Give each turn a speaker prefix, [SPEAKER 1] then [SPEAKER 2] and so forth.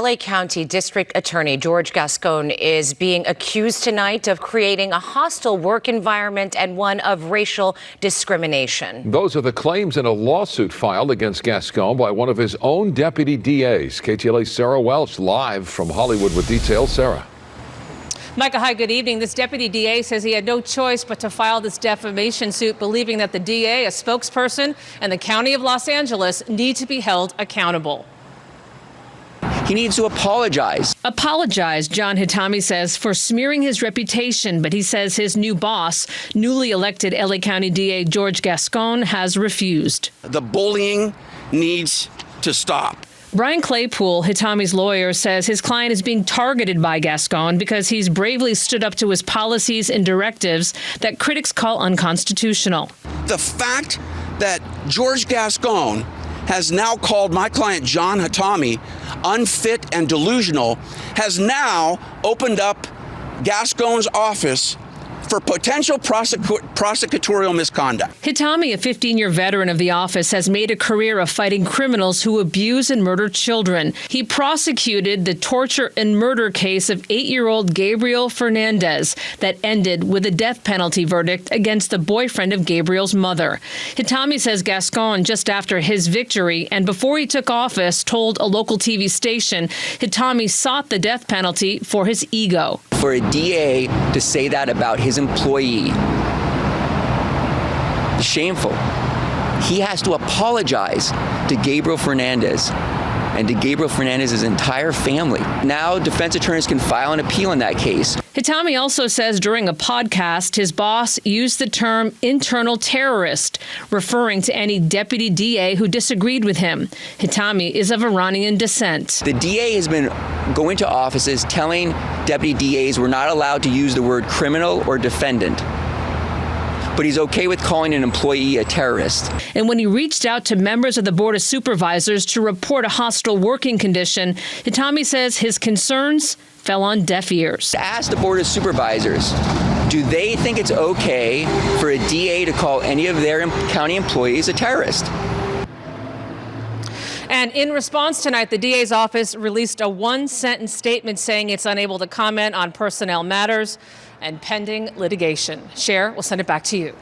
[SPEAKER 1] LA County District Attorney George Gascon is being accused tonight of creating a hostile work environment and one of racial discrimination.
[SPEAKER 2] Those are the claims in a lawsuit filed against Gascon by one of his own deputy DAs. KTLA's Sarah Welch live from Hollywood with details. Sarah.
[SPEAKER 3] Micah, hi, good evening. This deputy DA says he had no choice but to file this defamation suit, believing that the DA, a spokesperson, and the County of Los Angeles need to be held accountable.
[SPEAKER 4] He needs to apologize.
[SPEAKER 3] Apologize, John Hatami says, for smearing his reputation, but he says his new boss, newly elected LA County DA George Gascon, has refused.
[SPEAKER 4] The bullying needs to stop.
[SPEAKER 3] Brian Claypool, Hatami's lawyer, says his client is being targeted by Gascon because he's bravely stood up to his policies and directives that critics call unconstitutional.
[SPEAKER 4] The fact that George Gascon has now called my client John Hatami unfit and delusional has now opened up Gascon's office for potential prosecutorial misconduct.
[SPEAKER 3] Hatami, a 15-year veteran of the office, has made a career of fighting criminals who abuse and murder children. He prosecuted the torture and murder case of 8-year-old Gabriel Fernandez that ended with a death penalty verdict against the boyfriend of Gabriel's mother. Hatami says Gascon, just after his victory and before he took office, told a local TV station Hatami sought the death penalty for his ego.
[SPEAKER 4] For a DA to say that about his employee, shameful. He has to apologize to Gabriel Fernandez and to Gabriel Fernandez's entire family. Now defense attorneys can file an appeal in that case.
[SPEAKER 3] Hatami also says during a podcast, his boss used the term internal terrorist, referring to any deputy DA who disagreed with him. Hatami is of Iranian descent.
[SPEAKER 4] The DA has been going to offices telling deputy DAs we're not allowed to use the word criminal or defendant. But he's okay with calling an employee a terrorist.
[SPEAKER 3] And when he reached out to members of the Board of Supervisors to report a hostile working condition, Hatami says his concerns fell on deaf ears.
[SPEAKER 4] Ask the Board of Supervisors, do they think it's okay for a DA to call any of their county employees a terrorist?
[SPEAKER 3] And in response tonight, the DA's office released a one-sentence statement saying it's unable to comment on personnel matters and pending litigation. Cher, we'll send it back to you.